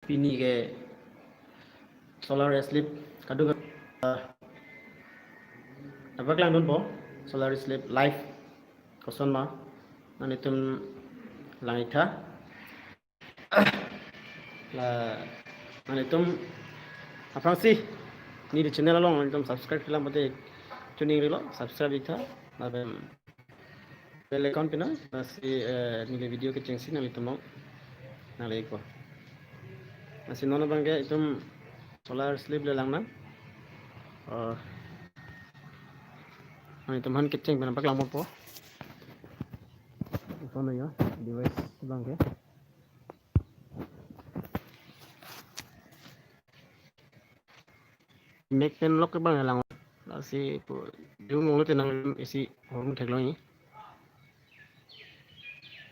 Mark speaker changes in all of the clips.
Speaker 1: pini ke solar sleep kadu apa kelang dun po solar sleep live koson ma manitum langitha la manitum apa sih ni di channel long manitum subscribe kilam mate tuning rilo subscribe itha abem bell icon pina nasi nile video ke chengsi nalitum nale ko nasi nono bangke itum solar sleep le langna manitum han keceng bana paklang mo po sono ya device bangke make pen lock bang lang si dung ngolo tenang isi hormon teknologi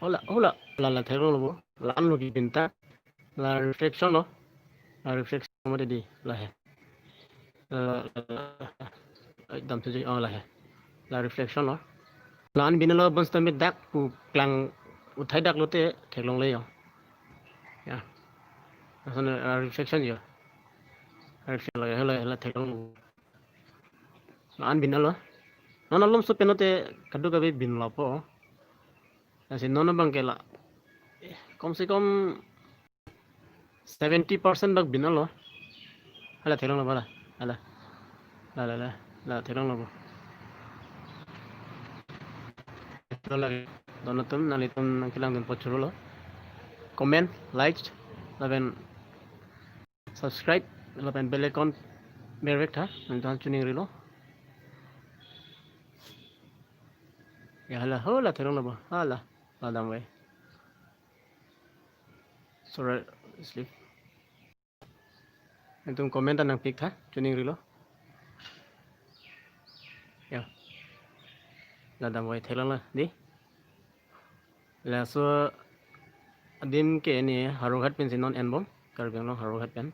Speaker 1: hola la teknologi lo lan lo binta la reflection lo la reflection mo di la he dam tu oh la he la reflection lo lan bin lo bons tamit dak ku klang uthai dak lo te teknologi le yo ya la reflection yo reflection la teknologi lan bin lo nono lom so penote kadu kabe bin lo po ऐसे नॉन बंकेला कम से कम 70% बग बिना लो हला थेरंग लो बला हला ला ला ला ला थेरंग लो तो लगे दोनों तुम नाली तुम किलांग दिन पचुरो लो कमेंट लाइक लबेन सब्सक्राइब लबेन बेल आइकन मेरे था नंतन चुनिंग रिलो या हला हो ला थेरंग लो हला ला दाम वे sorry sleep तुम कमेंट नंग पिक था चुनिंग रिलो या ला दाम वे थेरंग ला दी ला सो dim ke ni Howraghat pen sinon enbom Karbi Anglong Howraghat pen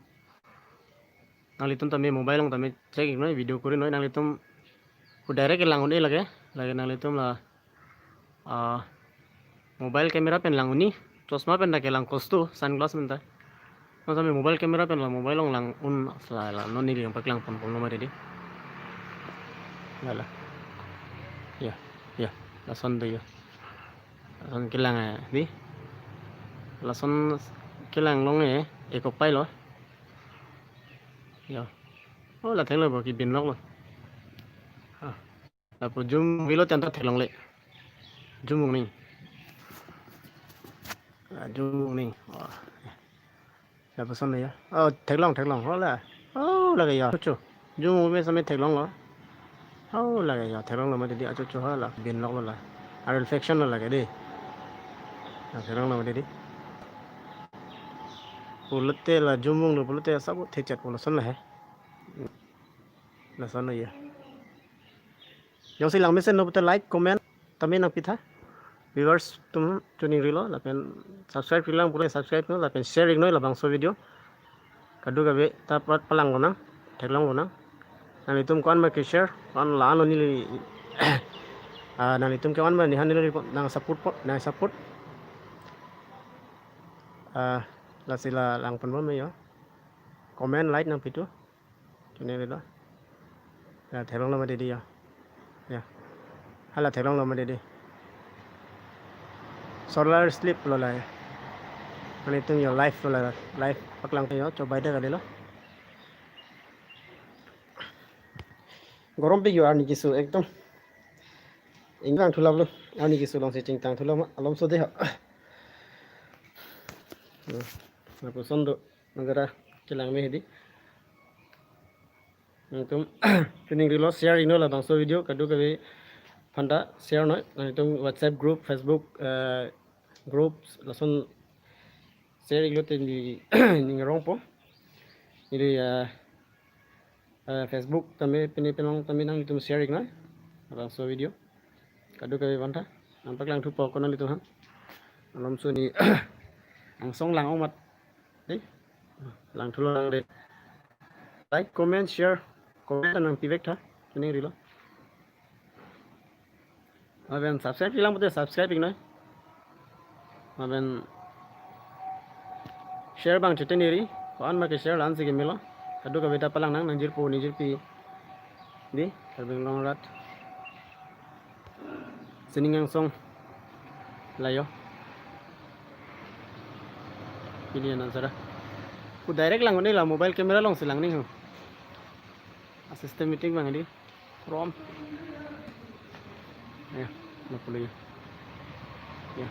Speaker 1: nalitum tami mobile long tami check noi video kuri noi nalitum ku direct langun e lage nalitum la mobile camera pen languni chosma pen na ke lang kostu sunglass pen ta no tami mobile camera pen la mobile long lang un la no ni yang paklang pon pon nomor di la ya la son de yo son kilang di la son kilang long e ekop pai lo ya oh là thấy là bảo kỳ biến lóc rồi là của zoom video tiền ta thấy lòng lệ zoom một mình zoom một mình là bao này á thấy lòng đó là cái gì chú zoom một bên sao thấy lòng đó là cái gì thấy lòng là mới đi chú hết là biến lóc rồi là reflection là cái đi thấy lòng là mới đi bulute là zoom một bulute sắp thấy chặt của nó sân này là sao này yang silang mesen no betul like comment tami nang pitha viewers tum tuning rilo la pen subscribe rilang pura subscribe no la pen sharing no la bangso video kadu gabe ta palang gona theklang gona nani tum kon ma ke share kon la no ni nani tum ke kon ma ni han ni nang support la sila lang pen mo yo comment like nang pitu tuning rilo la theklang la ma de ya ya hala theklang lo ma de solar sleep lo la ani tum yo life lo la life paklang yo coba ida kali lo gorom pe yo ani kisu ekdom inglang thulab lo ani kisu long se chingtang thulam alom so de ha na posondo nagara kilang me hedi tum tuning rilo share ino la bangso video kadu kabe phanda share noi tum whatsapp group facebook groups lason share ilo te ni ningrong po ini facebook tami penong tami nang tum sharing na bangso video kadu kabe phanda nampak lang thu po kono litu ha alam so ni ang song lang omat lang thu lang de like comment share comment nang pivek tha tuning rilo aben subscribe ilang bote subscribe noi aben share bang chute niri ko an ma ke share lan sige milo kadu ka beta palang nang nanjir pi di Karbi Howraghat siningang song layo pilih nan sara ku direct lang ni la mobile camera long silang ning systematic bang di from ya na puluh ya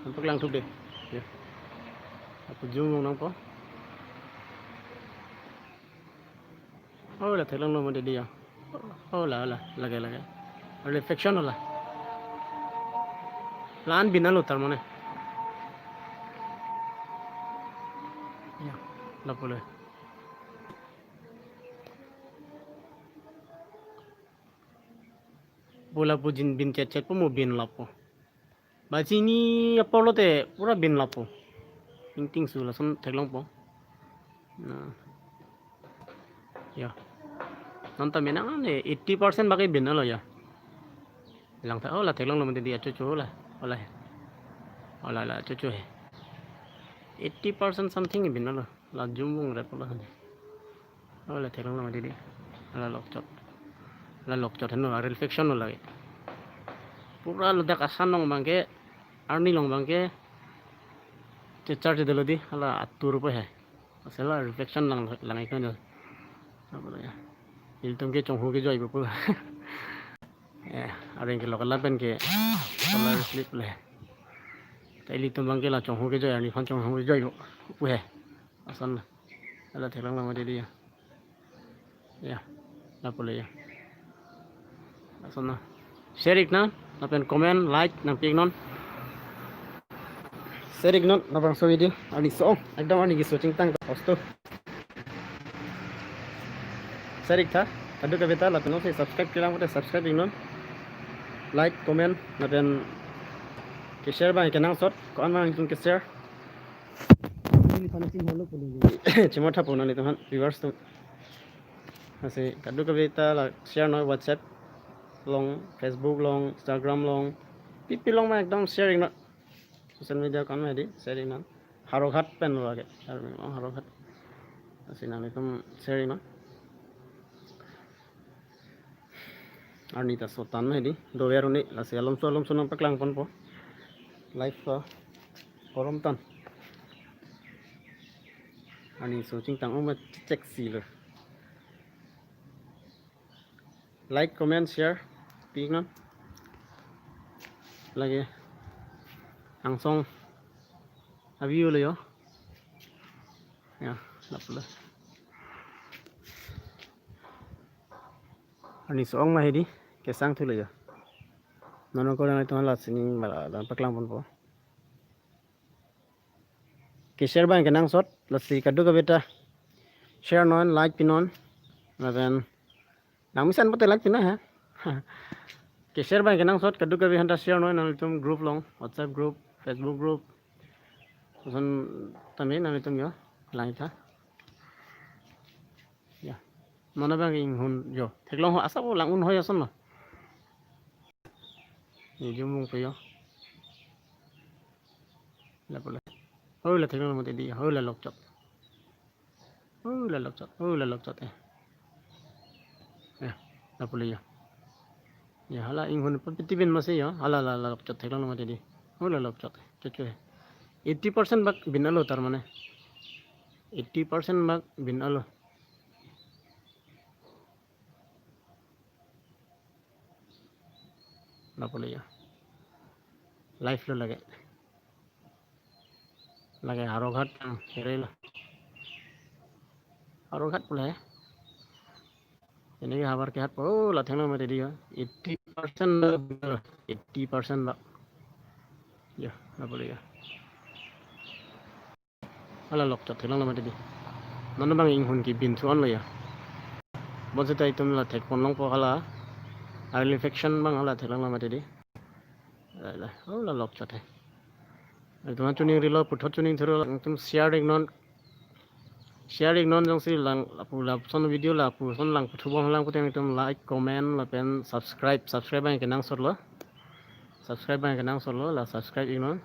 Speaker 1: untuk lang tuh deh ya aku zoom nang po oh la thelang lo mo de dia oh la lage reflection होला lan binalo tar mane ya la puluh bola pujin bin cecet po mo bin lapo baci ni apa lo te pura bin lapo ting su la son thelang po nah ya nonton menang ane 80% bagai bin lo ya lang ta oh la thelang lo mo dia cucu la ola cucu he 80% something bin lo la jumbung rep lo oh la thelang lo mo dia la lokcot heno reflection lo lagi pura lo dak asan long bangke arni long bangke cecar de lo di ala atur pe he asela reflection lang ikon jo apa ya iltum ke chong ho ke joi bu areng ke lokal pen ke solar slip le tai li tum bangke la chong ho ke joi ani fan chong ho ke joi bu he asan ala thelang lang ma dia ya la pole ya asan na share ik na pen comment like nang ping non share ik non na bang so video ani so ekdam ani gi searching tang posto share ik tha adu ka beta la pen no subscribe kilang ko subscribe ik non like comment na pen ke share bang ke nang sot ko an mang tung ke share ni phana ting holo puli chimo tha pona ni to han viewers to ase kadu ka beta la share no whatsapp long Facebook long Instagram long pipi long ma ekdam sharing na social media kan ma di sharing na Howraghat pen lo lage Howraghat asina ni tum sharing na arni ta sotan ma di do veru ni la selom sonam paklang pon po live ko korom tan ani so ching tang ma check seal like comment share ping non lagi langsung review lo yo ya lapla ani soong ma hedi kesang thu lo yo nono ko na to la sining bala dan paklang pon po ke share bang ke nang sot la si kadu ka beta share non like pinon na ben nang misan pate like pina ha ke share bang ke nang sot kadu ka bi handa share non na tum group long WhatsApp group Facebook group son tamin na tum yo lang tha ya mana bang ing hun yo theklong ho asa ko lang un hoy ason no ni jumung pe yo la pula oh la theklong mo te di oh la lokchot ya la pula ya hala ing hun pitibin ma se yo hala la lokchot theklong mo te di oh la lokchot chuchu 80% bak binalo tar mane 80% bak binalo la pula life lo lage Howraghat herela Howraghat pula ini habar ke hat oh la thena mate dia 80% bak ya la pula ala lok ta thelang mate di non bang ing hun ki bin thuan lo ya bonse tai tum la thek pon long po hala early infection bang hala thelang mate di la oh la lok chate tuma tuning rilo puthot tuning thero tum sharing non jong si lang apu la son video la apu son lang puthu bong lang puteng tum like comment la pen subscribe bang ke nang sot lo la subscribe ing non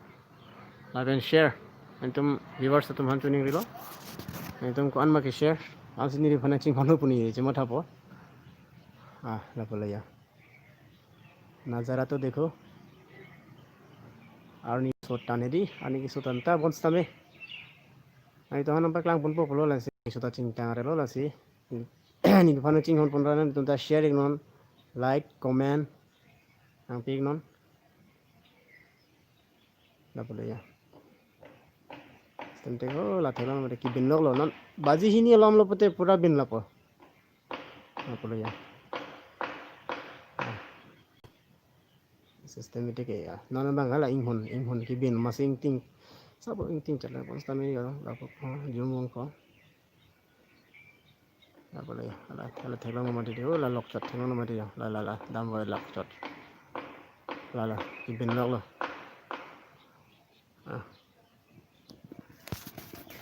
Speaker 1: la pen share Antum viewers atum han tuning rilo. Antum ko an ma ke share. Asini ri phana ching hanu puni chima thapo. La pala ya. Nazara to देखो arni sota ne di ani ki sota nta bon stame ani to han nampak lang pun po polo la si sota ching tang re lo la si ni phana ching hon pon ran tunta sharing non like comment ang pig non la pala ya tente ko la thela mate ki bin lok lo non baji hini lom lo pute pura bin la po la pala ya systematic ya non bang hala ing hon ki bin masing ting sabo ing ting chala bon stame yo la po jumong ko la boleh ala theklang mati dia la lok chat theklang mati ya la dam wa lok chat la ibin lok lo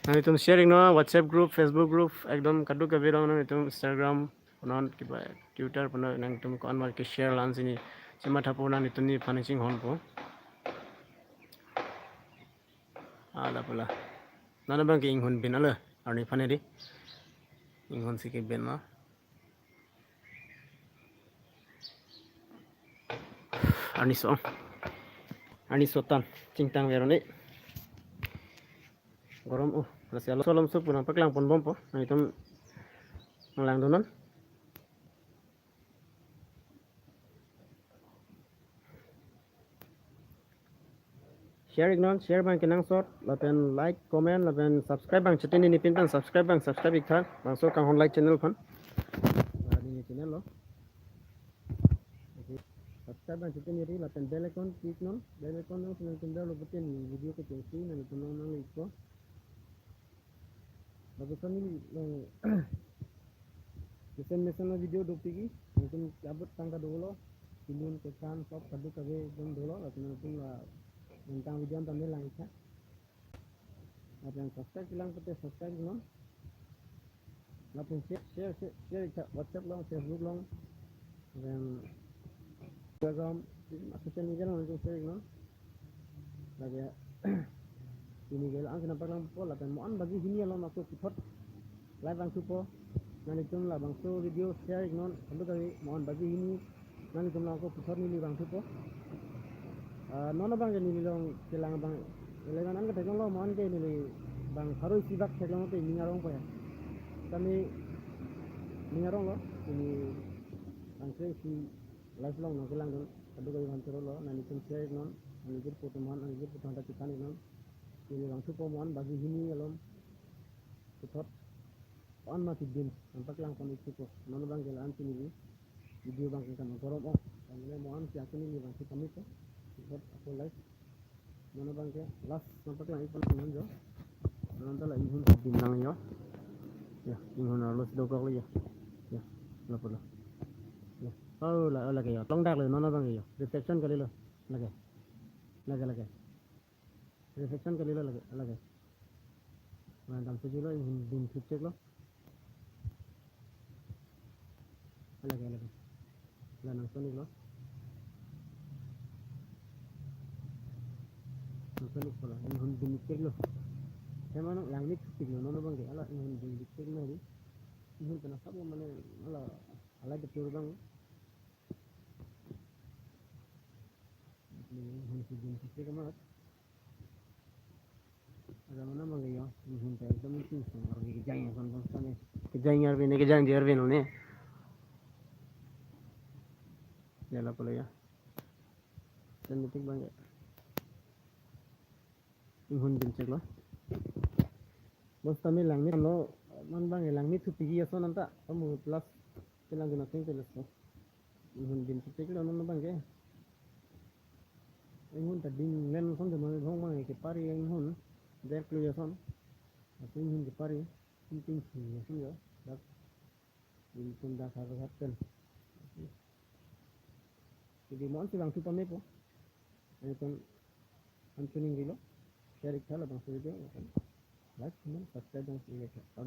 Speaker 1: nah itu sharing no WhatsApp group Facebook group ekdom kadu ka biro no itu Instagram non kiba Twitter pun nang tum kon mar ke share lan sini cima thapo nan itu ni finishing hon po ala pula nana bang ke ing hon bin ala arni phane di ing hon sike bin no Ani sotan cingtang vero ni gorom rasi alo solom sup pun nampak lang pon bompo nah itu lang donon share non share bang kenang sort lapen like comment lapen subscribe bang chetin ini pintan subscribe ikhan bang so kang hon like channel phan ini channel lo subscribe bang chetin ini lapen bell icon click non senang tunda lo betin video ke chengsi nan itu non iko bagusan ini Mesin video dopigi mungkin cabut tangga dulu pilih kesan top kadu kage jam dulu lalu nanti lah tentang video tampil langsung apa yang subscribe bilang kita subscribe non lalu share WhatsApp long Facebook long dan Instagram social media long share non lagi ini gila ang kenapa lang po lalu mohon bagi sini long aku support live langsung po nanti jumlah bangso video share non lalu kali mohon bagi ini nanti jumlah aku support ini langsung po nona bang jadi nilong silang bang elegan an ka lo mohon ke nili bang harus sibak teklong te mingarong po ya kami mingarong lo ini bang si live long no silang don kadu kali bang lo nanti jum share non nanti jum foto mohon nanti jum foto hantar kita non ini langsung po mohon bagi ini alom support on masih din nampak lang kon itu po nona bang jalan sini video bang kan korom kami mohon si aku ini bang si kami po support aku live mana bang ke last nampak lang ipon jo nanti lah ihun din lang yo ya ihun harus dokok ya ya la pula ya la ke yo tong dak le nona bang yo reception kali lo lage reception kali lo lage mana dam sejulo ihun din cek lo lage la nang soni lo soni pula ihun din cek lo emang yang ini cek lo nona bang ke ala ihun din cek lo di ihun kena sabo mana ala betul bang ihun din cek kemat ada mana bang ya ihun teh एकदम itu orang kejang ya kan sana kejang di Arvin ini ya lah pula ya sensitif bang ya ihun din cek lo bos kami lang ni lo man bang lang ni tu pigi aso nanta kamu plus silang guna sing teles lo ihun din cek lo nona bang ke ihun tading len son de mang bang mang ke pari ihun der klu ya son aku ihun ke pari penting sih ya dak ini pun dah Howraghat kan jadi mohon silang tu pamit po itu antuning dilo share ikhala bang video like comment subscribe dan share